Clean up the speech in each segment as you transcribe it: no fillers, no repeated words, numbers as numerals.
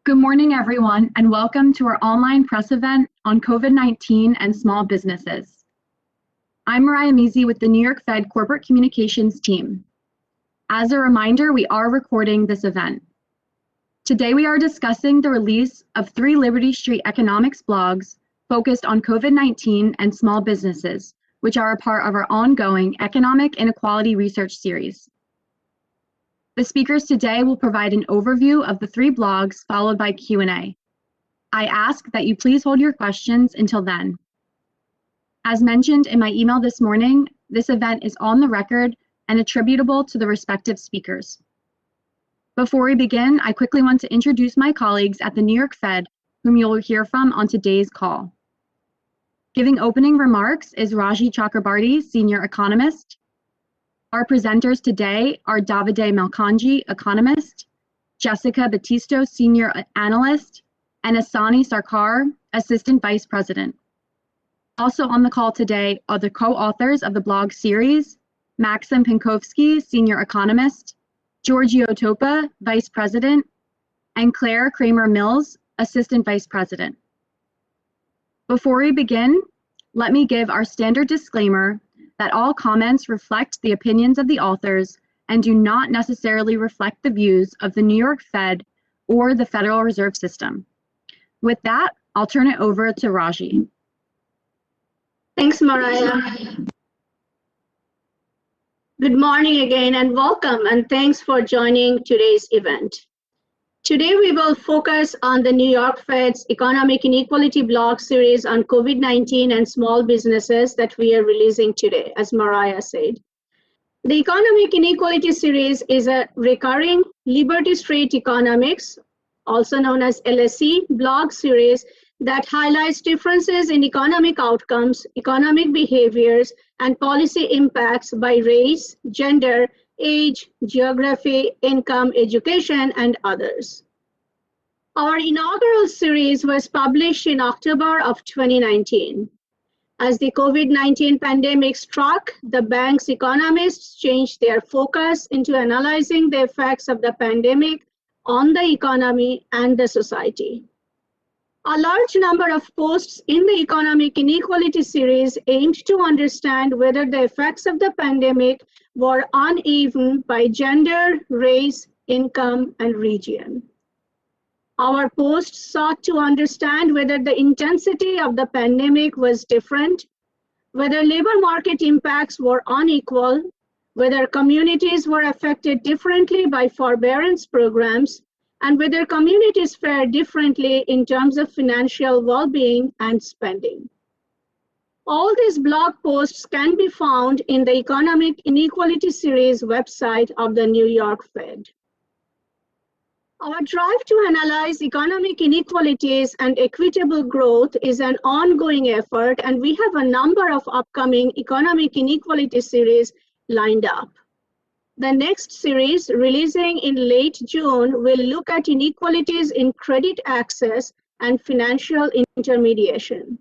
Good morning, everyone, and welcome to our online press event on COVID-19 and small businesses. I'm Mariah Measy with the New York Fed Corporate Communications team. As a reminder, we are recording this event. Today, we are discussing the release of 3 Liberty Street economics blogs focused on COVID-19 and small businesses, which are a part of our ongoing Economic Inequality research series. The speakers today will provide an overview of the 3 blogs, followed by Q&A. I ask that you please hold your questions until then. As mentioned in my email this morning, this event is on the record and attributable to the respective speakers. Before we begin, I quickly want to introduce my colleagues at the New York Fed, whom you'll hear from on today's call. Giving opening remarks is Raji Chakrabarty, Senior Economist. Our presenters today are Davide Malkanji, economist, Jessica Battisto, senior analyst, and Asani Sarkar, assistant vice president. Also on the call today are the co-authors of the blog series, Maxim Pinkovsky, senior economist, Giorgio Topa, vice president, and Claire Kramer-Mills, assistant vice president. Before we begin, let me give our standard disclaimer that all comments reflect the opinions of the authors and do not necessarily reflect the views of the New York Fed or the Federal Reserve System. With that, I'll turn it over to Raji. Thanks, Mariah. Good morning again and welcome, and thanks for joining today's event. Today, we will focus on the New York Fed's Economic Inequality blog series on COVID-19 and small businesses that we are releasing today, as Mariah said. The Economic Inequality series is a recurring Liberty Street Economics, also known as LSE, blog series that highlights differences in economic outcomes, economic behaviors, and policy impacts by race, gender, age, geography, income, education, and others. Our inaugural series was published in October of 2019. As the COVID-19 pandemic struck, the bank's economists changed their focus into analyzing the effects of the pandemic on the economy and the society. A large number of posts in the Economic Inequality series aimed to understand whether the effects of the pandemic were uneven by gender, race, income, and region. Our posts sought to understand whether the intensity of the pandemic was different, whether labor market impacts were unequal, whether communities were affected differently by forbearance programs, and whether communities fare differently in terms of financial well-being and spending. All these blog posts can be found in the Economic Inequality series website of the New York Fed. Our drive to analyze economic inequalities and equitable growth is an ongoing effort, and we have a number of upcoming Economic Inequality series lined up. The next series, releasing in late June, will look at inequalities in credit access and financial intermediation.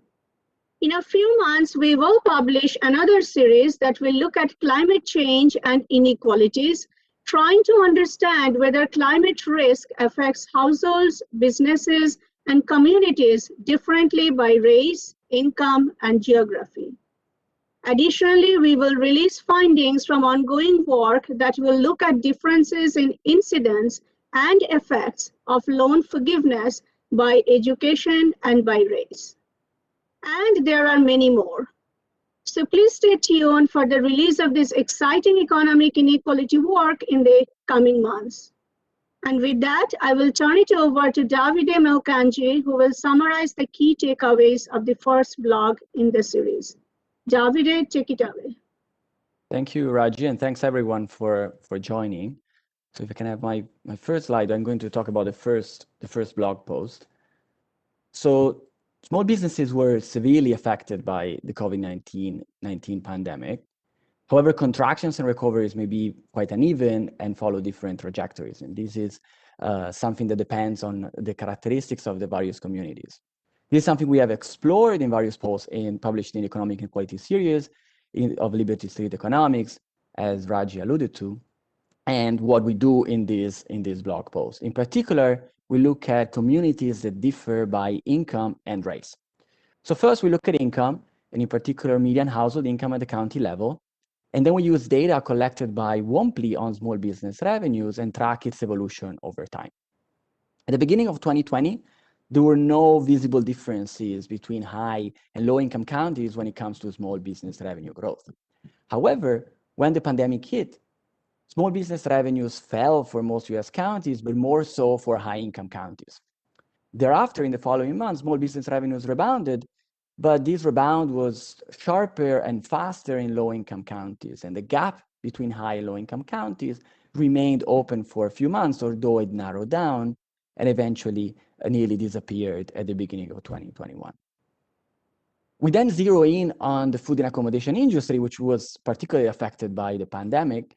In a few months, we will publish another series that will look at climate change and inequalities, trying to understand whether climate risk affects households, businesses, and communities differently by race, income, and geography. Additionally, we will release findings from ongoing work that will look at differences in incidence and effects of loan forgiveness by education and by race. And there are many more. So please stay tuned for the release of this exciting economic inequality work in the coming months. And with that, I will turn it over to Davide Malkanji, who will summarize the key takeaways of the first blog in the series. Davide, take it away. Thank you, Raji, and thanks everyone for joining. So if I can have my first slide, I'm going to talk about the first blog post. So small businesses were severely affected by the COVID-19 pandemic. However, contractions and recoveries may be quite uneven and follow different trajectories. And this is something that depends on the characteristics of the various communities. This is something we have explored in various posts and published in the Economic Inequality series of Liberty Street Economics, as Raji alluded to, and what we do in this blog post. In particular, we look at communities that differ by income and race. So first we look at income, and in particular median household income at the county level. And then we use data collected by Womply on small business revenues and track its evolution over time. At the beginning of 2020, there were no visible differences between high and low income counties when it comes to small business revenue growth. However, when the pandemic hit, small business revenues fell for most US counties, but more so for high income counties. Thereafter, in the following months, small business revenues rebounded, but this rebound was sharper and faster in low-income counties, and the gap between high and low-income counties remained open for a few months, although it narrowed down and eventually nearly disappeared at the beginning of 2021. We then zero in on the food and accommodation industry, which was particularly affected by the pandemic,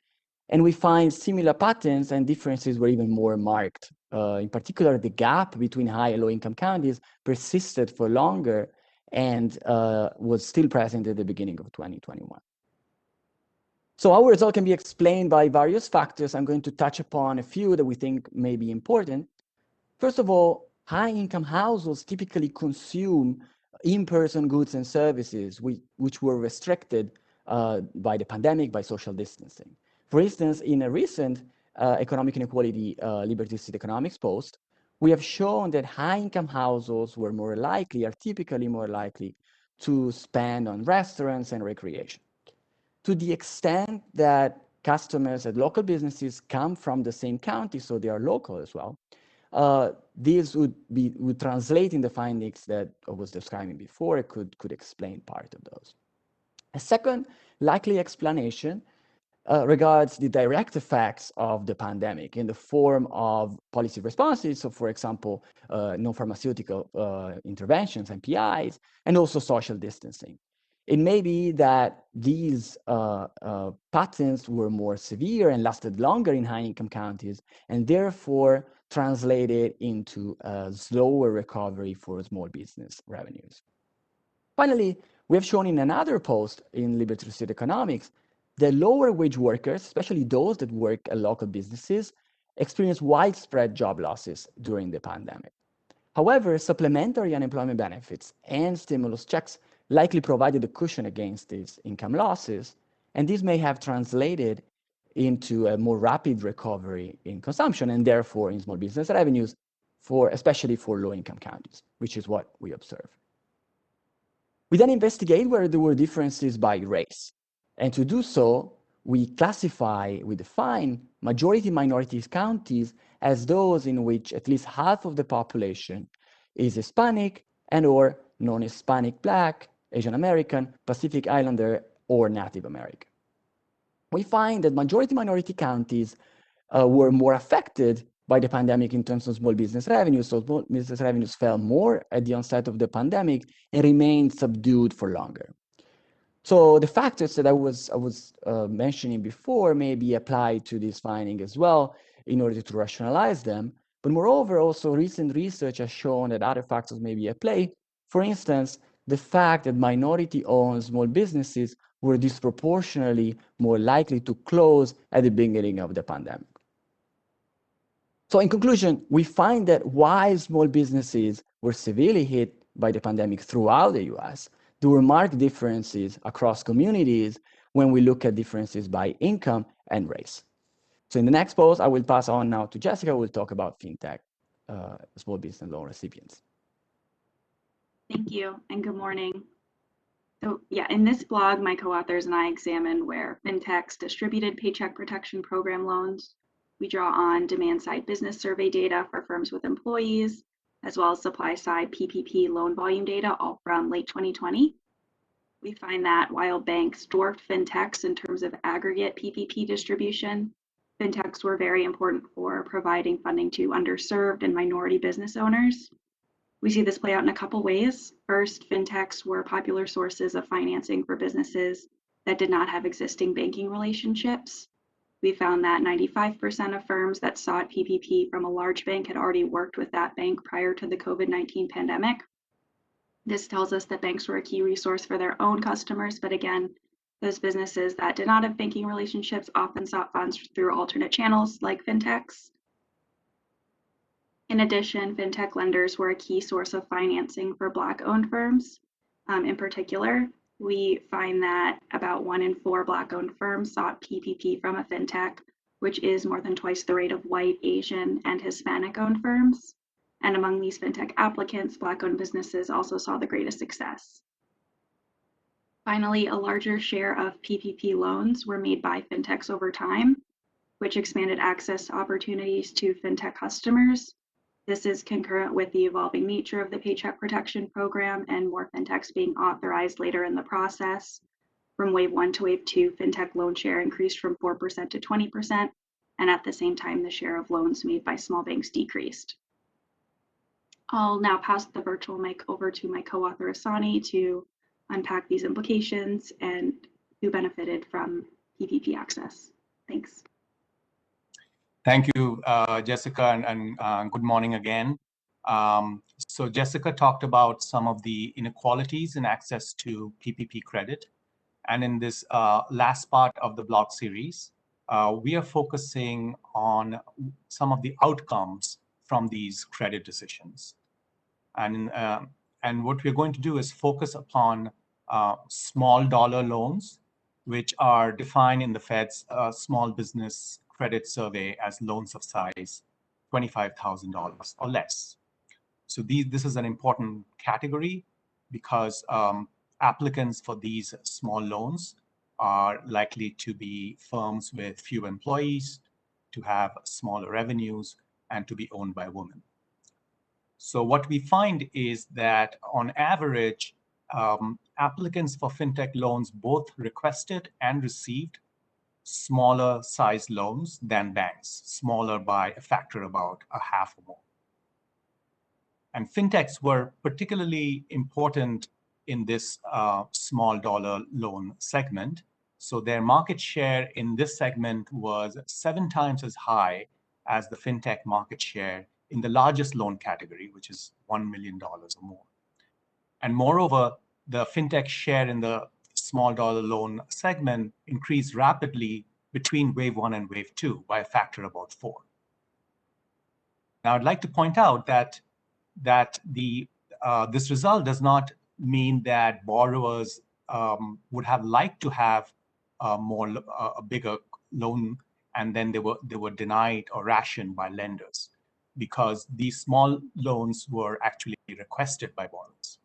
and we find similar patterns and differences were even more marked. In particular, the gap between high and low-income counties persisted for longer and was still present at the beginning of 2021. So our result can be explained by various factors. I'm going to touch upon a few that we think may be important. First of all, high-income households typically consume in-person goods and services, which were restricted by the pandemic, by social distancing. For instance, in a recent Economic Inequality Liberty State Economics post, we have shown that high-income households are typically more likely to spend on restaurants and recreation. To the extent that customers at local businesses come from the same county, so they are local as well, this would translate in the findings that I was describing before. It could explain part of those. A second likely explanation regards the direct effects of the pandemic in the form of policy responses. So, for example, non-pharmaceutical interventions, NPIs, and also social distancing. It may be that these patterns were more severe and lasted longer in high-income counties, and therefore translated into a slower recovery for small business revenues. Finally, we have shown in another post in Liberty State Economics that lower wage workers, especially those that work at local businesses, experience widespread job losses during the pandemic. However, supplementary unemployment benefits and stimulus checks likely provided a cushion against these income losses, and this may have translated into a more rapid recovery in consumption and therefore in small business revenues, especially for low-income counties, which is what we observe. We then investigate whether there were differences by race. And to do so, we define majority minority counties as those in which at least half of the population is Hispanic and or non-Hispanic Black, Asian American, Pacific Islander, or Native American. We find that majority minority counties were more affected by the pandemic in terms of small business revenues. So small business revenues fell more at the onset of the pandemic and remained subdued for longer. So the factors that I was mentioning before may be applied to this finding as well in order to rationalize them. But moreover, also recent research has shown that other factors may be at play. For instance, the fact that minority-owned small businesses were disproportionately more likely to close at the beginning of the pandemic. So in conclusion, we find that while small businesses were severely hit by the pandemic throughout the US, there were marked differences across communities when we look at differences by income and race. So in the next post, I will pass on now to Jessica, who will talk about fintech, small business loan recipients. Thank you, and good morning. So yeah, in this blog, my co-authors and I examine where Fintechs distributed Paycheck Protection Program loans. We draw on demand-side business survey data for firms with employees, as well as supply-side PPP loan volume data, all from late 2020. We find that while banks dwarfed Fintechs in terms of aggregate PPP distribution, Fintechs were very important for providing funding to underserved and minority business owners. We see this play out in a couple ways. First, Fintechs were popular sources of financing for businesses that did not have existing banking relationships. We found that 95% of firms that sought PPP from a large bank had already worked with that bank prior to the COVID-19 pandemic. This tells us that banks were a key resource for their own customers, but again, those businesses that did not have banking relationships often sought funds through alternate channels like Fintechs. In addition, fintech lenders were a key source of financing for Black-owned firms. In particular, we find that about 1 in 4 Black-owned firms sought PPP from a fintech, which is more than twice the rate of white, Asian, and Hispanic-owned firms. And among these fintech applicants, Black-owned businesses also saw the greatest success. Finally, a larger share of PPP loans were made by fintechs over time, which expanded access to opportunities to fintech customers. This is concurrent with the evolving nature of the Paycheck Protection Program and more fintechs being authorized later in the process. From Wave 1 to Wave 2, fintech loan share increased from 4% to 20%, and at the same time, the share of loans made by small banks decreased. I'll now pass the virtual mic over to my co-author Asani to unpack these implications and who benefited from PPP access. Thanks. Thank you, Jessica, and good morning again. So Jessica talked about some of the inequalities in access to PPP credit. And in this last part of the blog series, we are focusing on some of the outcomes from these credit decisions. And what we're going to do is focus upon small dollar loans, which are defined in the Fed's Small Business Credit Survey as loans of size $25,000 or less. So this is an important category because applicants for these small loans are likely to be firms with few employees, to have smaller revenues, and to be owned by women. So what we find is that on average, applicants for fintech loans both requested and received smaller size loans than banks, smaller by a factor about a half or more. And fintechs were particularly important in this small dollar loan segment. So their market share in this segment was 7 times as high as the fintech market share in the largest loan category, which is $1 million or more. And moreover, the fintech share in the small dollar loan segment increased rapidly between Wave 1 and Wave 2 by a factor of about 4. Now, I'd like to point out that this result does not mean that borrowers would have liked to have a bigger loan, and then they were denied or rationed by lenders, because these small loans were actually requested by borrowers.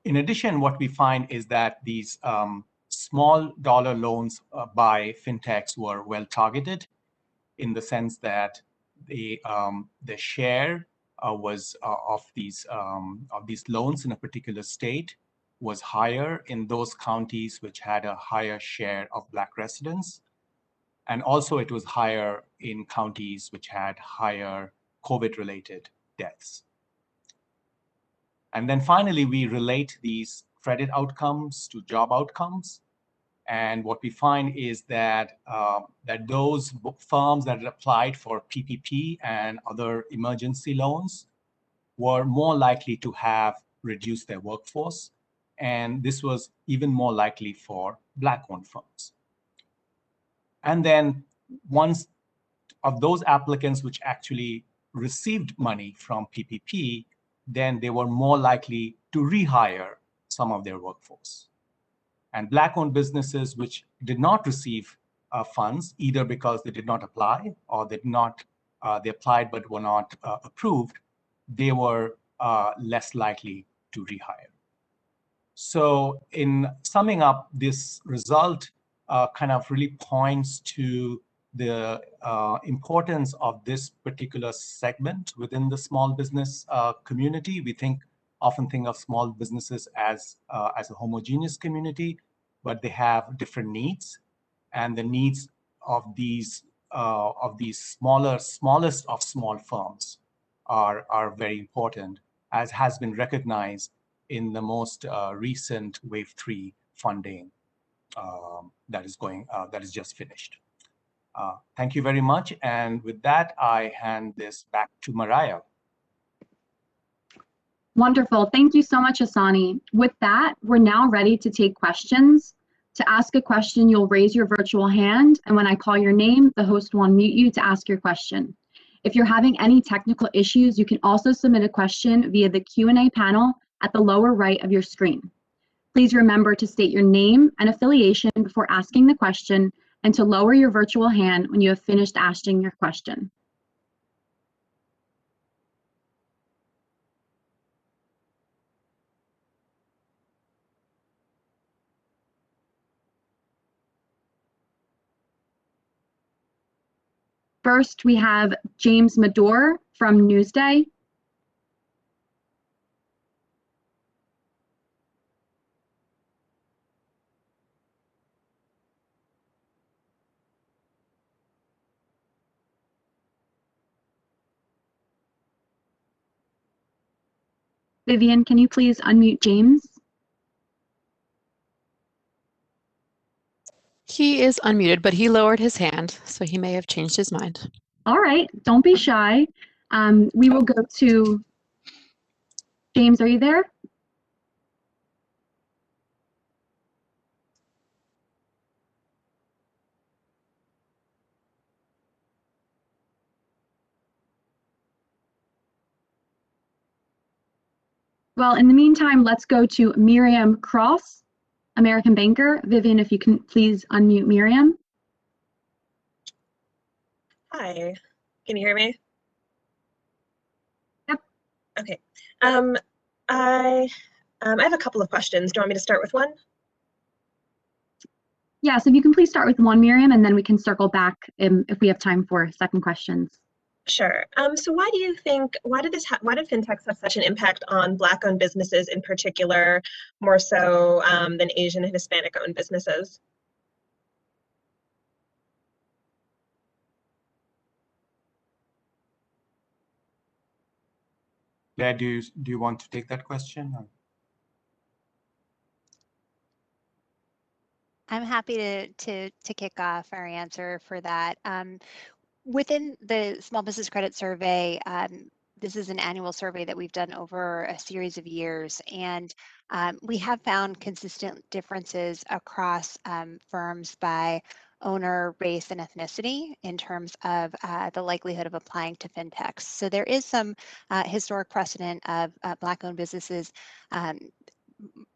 In addition, what we find is that these small dollar loans by fintechs were well targeted, in the sense that the share was of these loans in a particular state was higher in those counties which had a higher share of Black residents. And also it was higher in counties which had higher COVID-related deaths. And then finally, we relate these credit outcomes to job outcomes. And what we find is that those firms that had applied for PPP and other emergency loans were more likely to have reduced their workforce. And this was even more likely for Black-owned firms. And then once of those applicants which actually received money from PPP, then they were more likely to rehire some of their workforce. And Black-owned businesses which did not receive funds, either because they did not apply or they applied but were not approved, they were less likely to rehire. So in summing up, this result kind of really points to the importance of this particular segment within the small business community. We often think of small businesses as a homogeneous community, but they have different needs, and the needs of these smallest of small firms are very important, as has been recognized in the most recent Wave 3 funding that is just finished. Thank you very much, and with that, I hand this back to Mariah. Wonderful. Thank you so much, Asani. With that, we're now ready to take questions. To ask a question, you'll raise your virtual hand, and when I call your name, the host will unmute you to ask your question. If you're having any technical issues, you can also submit a question via the Q&A panel at the lower right of your screen. Please remember to state your name and affiliation before asking the question and to lower your virtual hand when you have finished asking your question. First, we have James Madore from Newsday. Vivian, can you please unmute James? He is unmuted, but he lowered his hand, so he may have changed his mind. All right, don't be shy. We will go to James. Are you there? Well, in the meantime, let's go to Miriam Cross, American banker. Vivian, if you can please unmute Miriam. Hi, can you hear me? Yep. Okay. I have a couple of questions. Do you want me to start with one? Yes, if you can please start with one, Miriam, and then we can circle back if we have time for second questions. Sure. So why do you think, why did fintechs have such an impact on Black-owned businesses in particular, more so than Asian and Hispanic-owned businesses? Claire, do you want to take that question? I'm happy to kick off our answer for that. Within the Small Business Credit Survey, this is an annual survey that we've done over a series of years, and we have found consistent differences across firms by owner, race, and ethnicity in terms of the likelihood of applying to fintechs. So there is some historic precedent of Black-owned businesses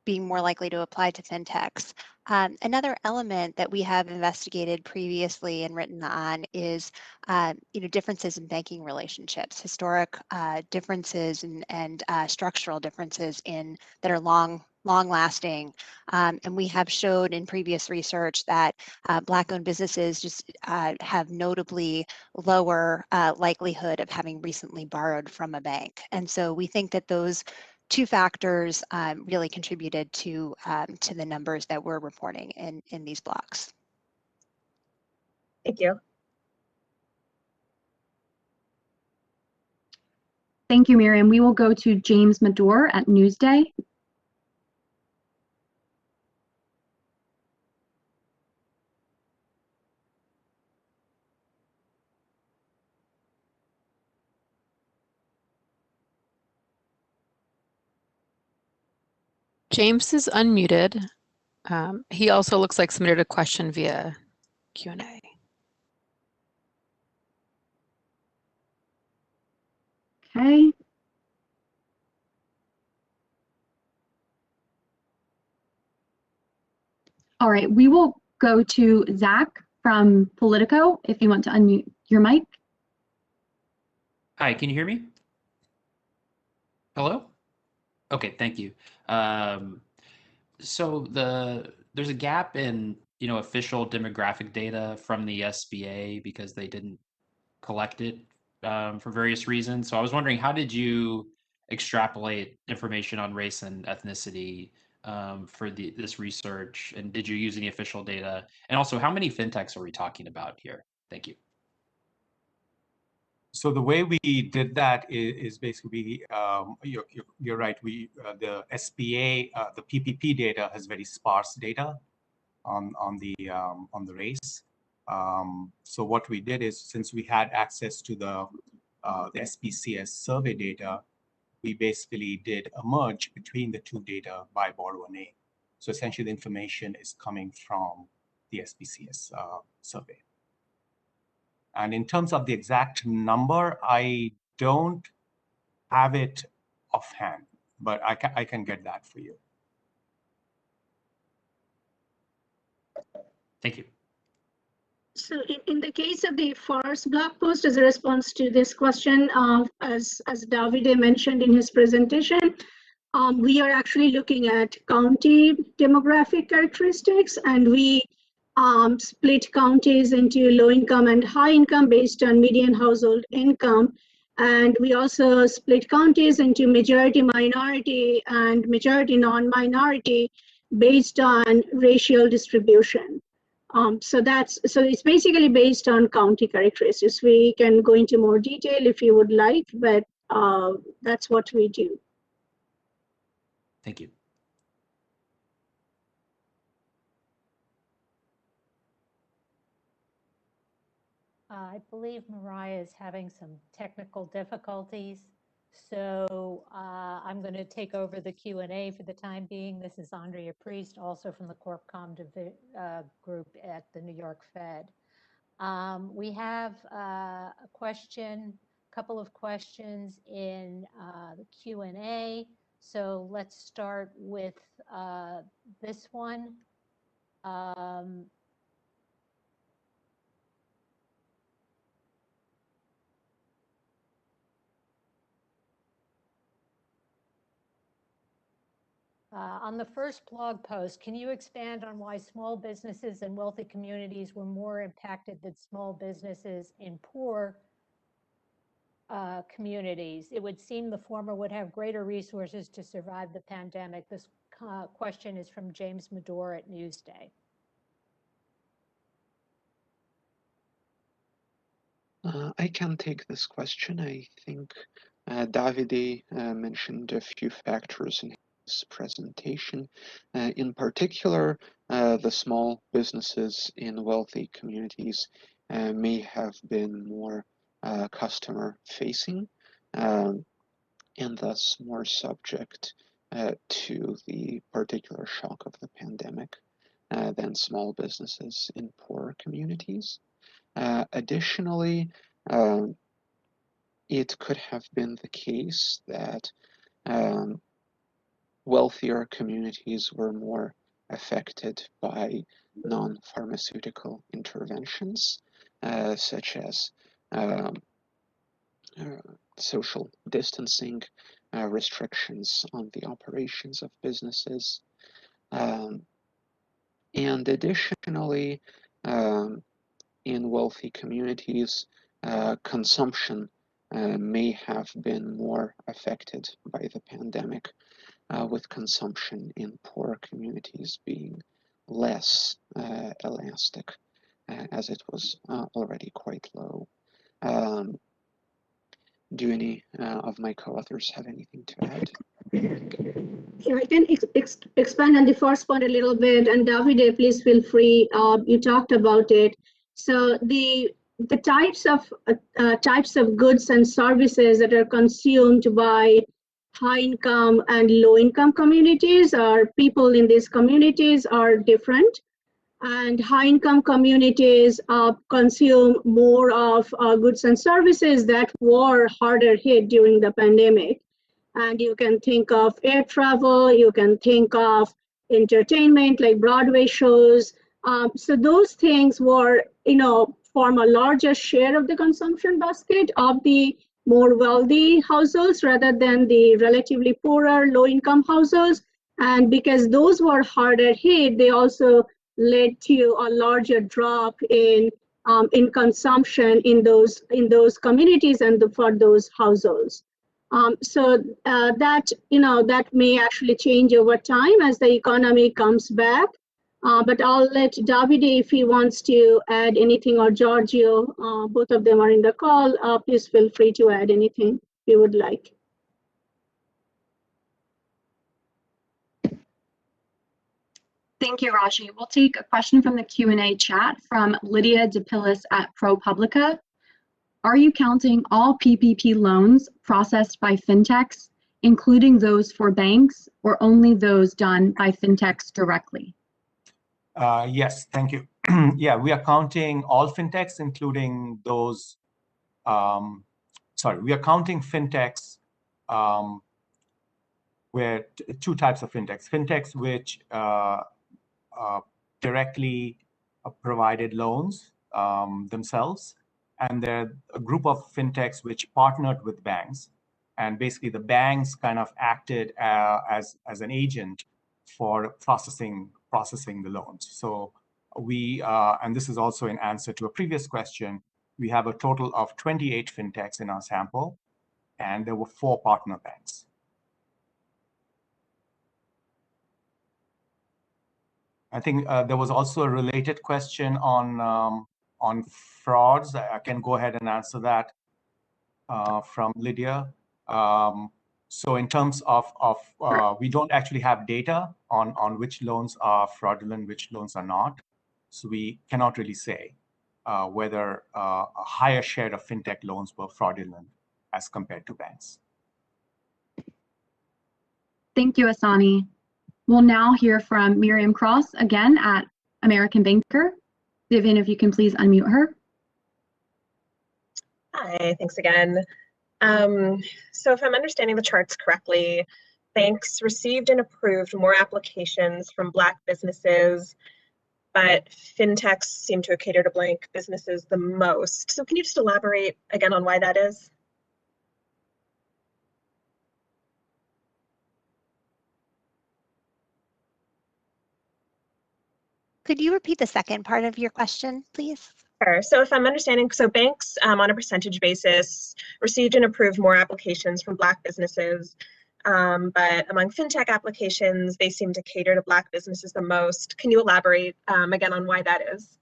being more likely to apply to fintechs. Another element that we have investigated previously and written on is differences in banking relationships, historic differences and structural differences that are long-lasting. And we have showed in previous research that Black-owned businesses just have notably lower likelihood of having recently borrowed from a bank. And so we think that those two factors really contributed to the numbers that we're reporting in these blocks. Thank you. Thank you, Miriam. We will go to James Madore at Newsday. James is unmuted. He also looks like submitted a question via Q&A. Okay. All right, we will go to Zach from Politico, if you want to unmute your mic. Hi, can you hear me? Hello? Okay, thank you. So there's a gap in, official demographic data from the SBA because they didn't collect it for various reasons. So I was wondering, how did you extrapolate information on race and ethnicity for this research? And did you use any official data? And also, how many fintechs are we talking about here? Thank you. So the way we did that is basically, you're right. The SBA, the PPP data has very sparse data on the race. So what we did is, since we had access to the SPCS survey data, we basically did a merge between the two data by borrower name. So essentially, the information is coming from the SPCS survey. And in terms of the exact number, I don't have it offhand, but I can get that for you. Thank you. So in the case of the first blog post, as a response to this question, as Davide mentioned in his presentation, we are actually looking at county demographic characteristics, and we split counties into low income and high income based on median household income. And we also split counties into majority minority and majority non-minority based on racial distribution. So it's basically based on county characteristics. We can go into more detail if you would like, but that's what we do. Thank you. I believe Mariah is having some technical difficulties, so I'm going to take over the Q&A for the time being. This is Andrea Priest, also from the CorpCom group at the New York Fed. We have a couple of questions in the Q&A. So let's start with this one. On the first blog post, can you expand on why small businesses in wealthy communities were more impacted than small businesses in poor communities? It would seem the former would have greater resources to survive the pandemic. This question is from James Medore at Newsday. I can take this question. I think Davide mentioned a few factors in his presentation. In particular, the small businesses in wealthy communities may have been more customer-facing and thus more subject to the particular shock of the pandemic than small businesses in poorer communities. Additionally, it could have been the case that wealthier communities were more affected by non-pharmaceutical interventions, such as social distancing, restrictions on the operations of businesses. And additionally, in wealthy communities, consumption may have been more affected by the pandemic, with consumption in poor communities being less elastic, as it was already quite low. Do any of my co-authors have anything to add? Yeah, I can expand on the first point a little bit, and Davide, please feel free. You talked about it. So the types of goods and services that are consumed by high income and low income communities, or people in these communities, are different. And high income communities consume more of goods and services that were harder hit during the pandemic. And you can think of air travel, you can think of entertainment like Broadway shows. So those things were, form a larger share of the consumption basket of the more wealthy households rather than the relatively poorer low-income households. And because those were harder hit, they also led to a larger drop in consumption in those communities and for those households. So that may actually change over time as the economy comes back. But I'll let Davide, if he wants to add anything, or Giorgio, both of them are in the call. Please feel free to add anything you would like. Thank you, Raji. We'll take a question from the Q&A chat from Lydia DePillis at ProPublica. Are you counting all PPP loans processed by Fintechs, including those for banks, or only those done by Fintechs directly? Yes, thank you. yeah, we are counting all fintechs, including those. We are counting fintechs where two types of fintechs. Fintechs which directly provided loans themselves, and there are a group of fintechs which partnered with banks, and basically the banks kind of acted as an agent for processing the loans. So we, and this is also in answer to a previous question, we have a total of 28 fintechs in our sample, and there were 4 partner banks. I think there was also a related question on frauds. I can go ahead and answer that from Lydia. So in terms of we don't actually have data on which loans are fraudulent, which loans are not. So we cannot really say whether a higher share of fintech loans were fraudulent as compared to banks. Thank you, Asani. We'll now hear from Miriam Cross again at American Banker. Vivian, if you can please unmute her. Hi, thanks again. So if I'm understanding the charts correctly, banks received and approved more applications from Black businesses, but fintechs seem to cater to Black businesses the most. So can you just elaborate again on why that is? Could you repeat the second part of your question, please? Sure. So if I'm understanding, so banks on a percentage basis received and approved more applications from Black businesses, but among fintech applications, they seem to cater to Black businesses the most. Can you elaborate again on why that is?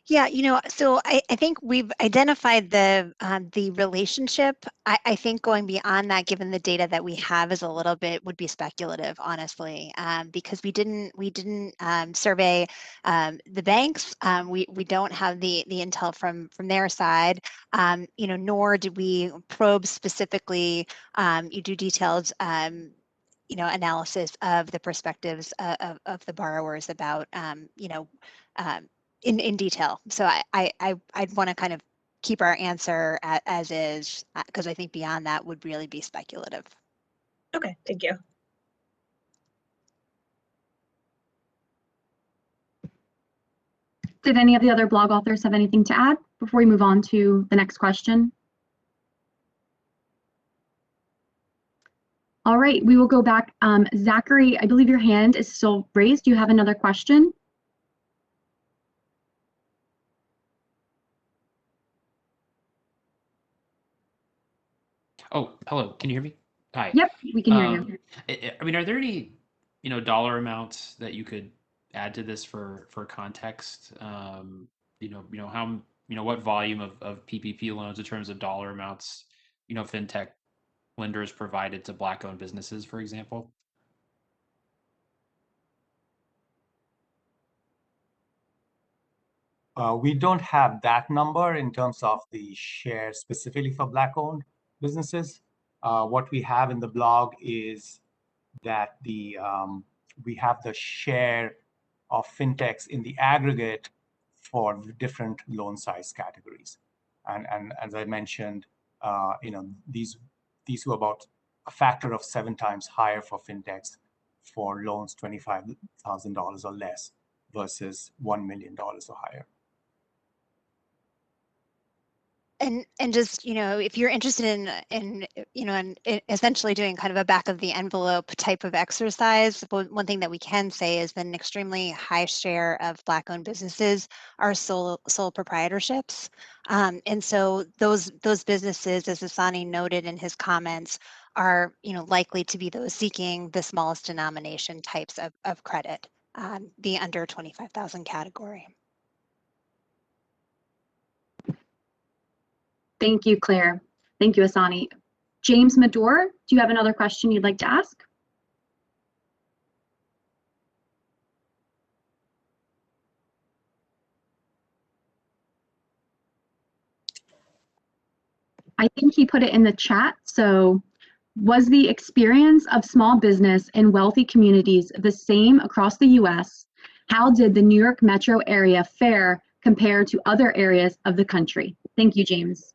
Yeah, so I think we've identified the relationship. I think going beyond that, given the data that we have, is a little bit would be speculative, honestly, because we didn't survey the banks. We don't have the intel from their side, nor did we probe specifically. You do detailed analysis of the perspectives of the borrowers about in detail. So I'd want to kind of keep our answer as is, because I think beyond that would really be speculative. Okay, thank you. Did any of the other blog authors have anything to add before we move on to the next question? All right, we will go back. Zachary, I believe your hand is still raised. Do you have another question? Oh, hello. Can you hear me? Hi. Yep, we can hear you. I mean, are there any, dollar amounts that you could add to this for context? How, what volume of PPP loans in terms of dollar amounts, fintech lenders provided to Black-owned businesses, for example? We don't have that number in terms of the share specifically for Black-owned businesses. What we have in the blog is that we have the share of fintechs in the aggregate for different loan size categories, and as I mentioned, these were about a factor of 7 times higher for fintechs for loans $25,000 or less versus $1 million or higher. And just, if you're interested in essentially doing kind of a back of the envelope type of exercise, one thing that we can say is that an extremely high share of Black-owned businesses are sole proprietorships. And so those businesses, as Asani noted in his comments, are likely to be those seeking the smallest denomination types of credit, the under 25,000 category. Thank you, Claire. Thank you, Asani. James Madore, do you have another question you'd like to ask? I think he put it in the chat. So, was the experience of small business in wealthy communities the same across the US? How did the New York metro area fare compared to other areas of the country? Thank you, James.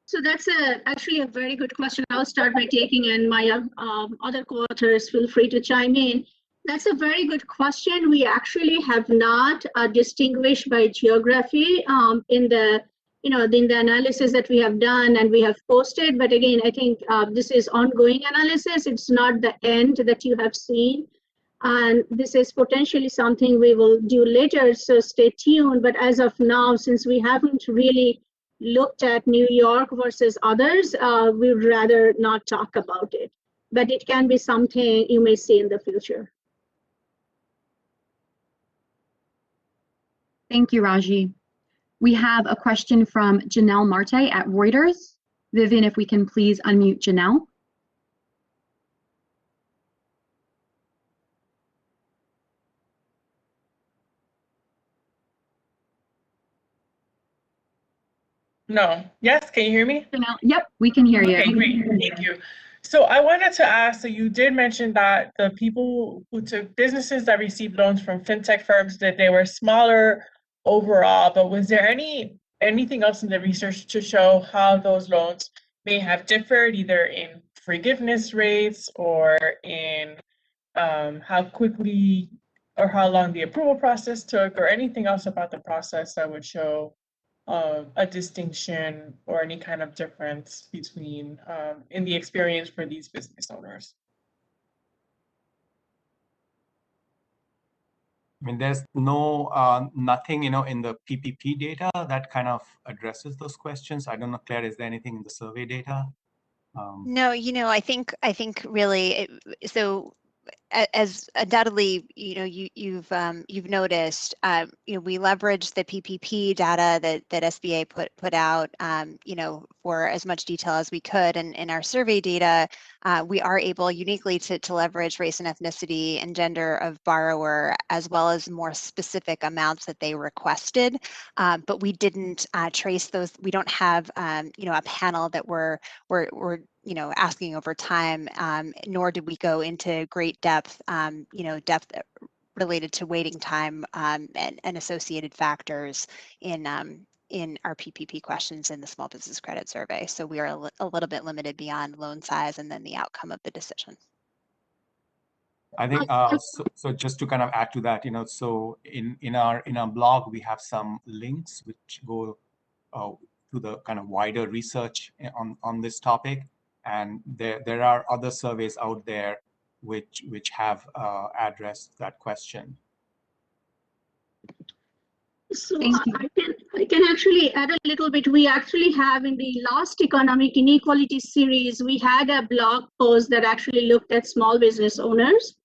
So that's actually a very good question. I'll start by taking, and my other co-authors feel free to chime in. That's a very good question. We actually have not distinguished by geography in the in the analysis that we have done and we have posted. But again, I think this is ongoing analysis. It's not the end that you have seen. And this is potentially something we will do later, so stay tuned. But as of now, since we haven't really looked at New York versus others, we'd rather not talk about it. But it can be something you may see in the future. Thank you, Raji. We have a question from Janelle Marte at Reuters. Vivian, if we can please unmute Janelle. No. Yes, can you hear me? Janelle, yep, we can hear you. Okay, great. Thank you. So I wanted to ask, so you did mention that the people who took businesses that received loans from fintech firms, that they were smaller overall, but was there anything else in the research to show how those loans may have differed either in forgiveness rates or in how quickly or how long the approval process took, or anything else about the process that would show a distinction or any kind of difference between in the experience for these business owners? I mean, there's no nothing, in the PPP data that kind of addresses those questions. I don't know, Claire, is there anything in the survey data? No, I think really, so as undoubtedly, you've noticed, we leveraged the PPP data that SBA put out, for as much detail as we could. And in our survey data, we are able uniquely to leverage race and ethnicity and gender of borrower, as well as more specific amounts that they requested. But we didn't trace those. We don't have, a panel that we're asking over time, nor did we go into great depth, depth related to waiting time and associated factors in our PPP questions in the Small Business Credit Survey. So we are a little bit limited beyond loan size and then the outcome of the decision. I think so just to kind of add to that, so in our blog we have some links which go to the kind of wider research on this topic, and there are other surveys out there which have addressed that question. So I can actually add a little bit. We actually have in the last Economic Inequality series, we had a blog post that actually looked at small business owners.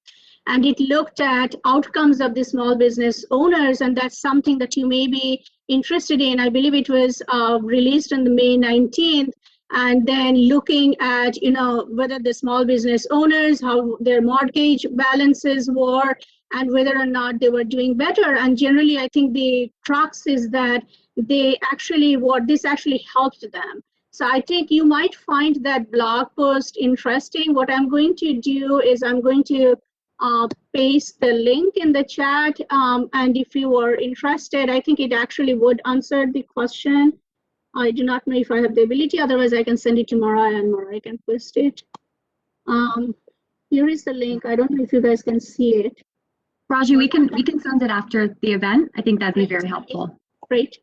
And it looked at outcomes of the small business owners, and that's something that you may be interested in. I believe it was released on the May 19th, and then looking at, whether the small business owners, how their mortgage balances were, and whether or not they were doing better. And generally, I think the crux is that this actually helped them. So I think you might find that blog post interesting. What I'm going to do is I'm going to paste the link in the chat, and if you are interested, I think it actually would answer the question. I do not know if I have the ability, otherwise I can send it to Mariah and Mariah can post it. Here is the link. I don't know if you guys can see it. Raji, we can send it after the event. I think that'd be very helpful. Great.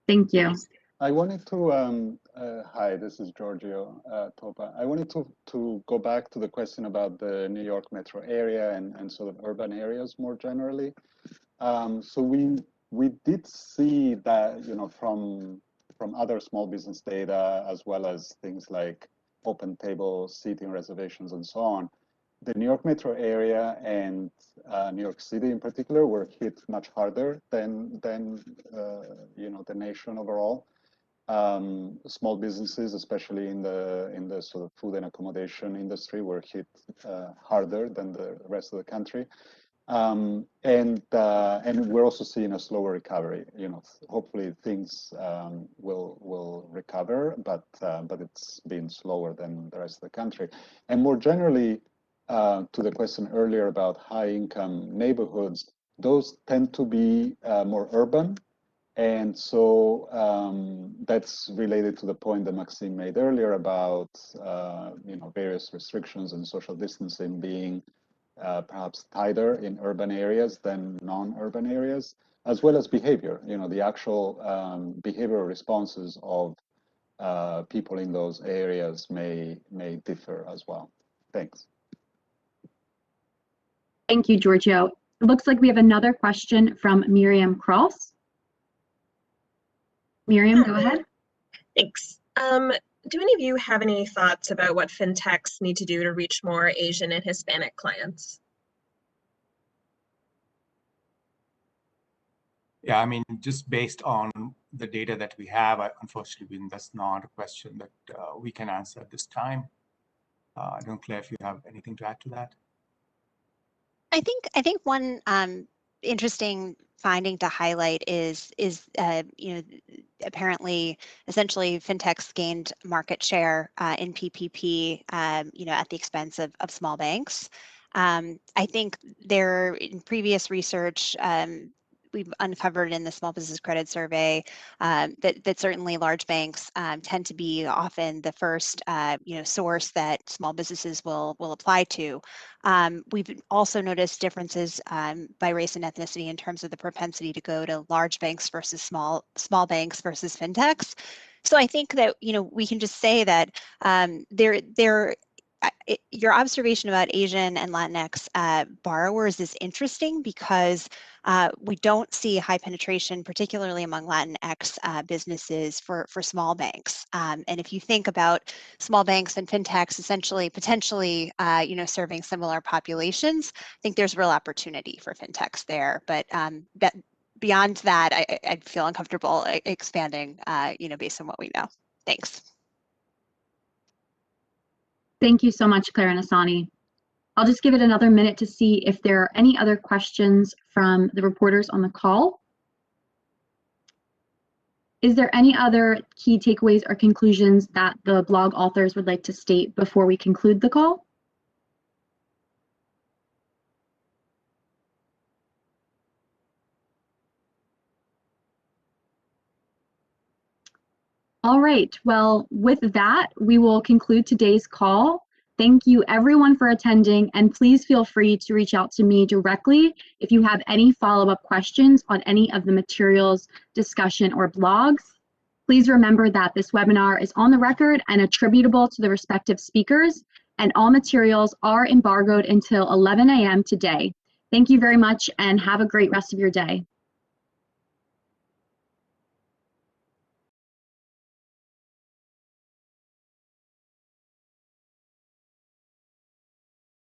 Thank you. I wanted to, hi, this is Giorgio Topa. I wanted to go back to the question about the New York metro area and sort of urban areas more generally. So we did see that, from other small business data, as well as things like open table seating reservations and so on, the New York metro area and New York City in particular were hit much harder than the nation overall. Small businesses, especially in the sort of food and accommodation industry, were hit harder than the rest of the country. And we're also seeing a slower recovery. You know, hopefully things will recover, but it's been slower than the rest of the country. And more generally, to the question earlier about high-income neighborhoods, those tend to be more urban. And so that's related to the point that Maxime made earlier about you know, various restrictions and social distancing being perhaps tighter in urban areas than non-urban areas, as well as behavior. You know, the actual behavioral responses of people in those areas may differ as well. Thanks. Thank you, Giorgio. It looks like we have another question from Miriam Cross. Miriam, go ahead. Thanks. Do any of you have any thoughts about what fintechs need to do to reach more Asian and Hispanic clients? Yeah, I mean, just based on the data that we have, unfortunately, that's not a question that we can answer at this time. I don't know, Claire, if you have anything to add to that. I think one interesting finding to highlight is you know, apparently, essentially, fintechs gained market share in PPP, you know, at the expense of small banks. I think there, in previous research, we've uncovered in the Small Business Credit Survey that certainly large banks tend to be often the first you know, source that small businesses will apply to. We've also noticed differences by race and ethnicity in terms of the propensity to go to large banks versus small banks versus fintechs. So I think that, you know, we can just say that your observation about Asian and Latinx borrowers is interesting because we don't see high penetration, particularly among Latinx businesses for small banks. And if you think about small banks and fintechs essentially, potentially, you know, serving similar populations, I think there's real opportunity for fintechs there. But beyond that, I feel uncomfortable expanding, you know, based on what we know. Thanks. Thank you so much, Claire and Asani. I'll just give it another minute to see if there are any other questions from the reporters on the call. Is there any other key takeaways or conclusions that the blog authors would like to state before we conclude the call? All right, well, with that, we will conclude today's call. Thank you everyone for attending, and please feel free to reach out to me directly if you have any follow-up questions on any of the materials, discussion, or blogs. Please remember that this webinar is on the record and attributable to the respective speakers, and all materials are embargoed until 11 a.m. today. Thank you very much and have a great rest of your day.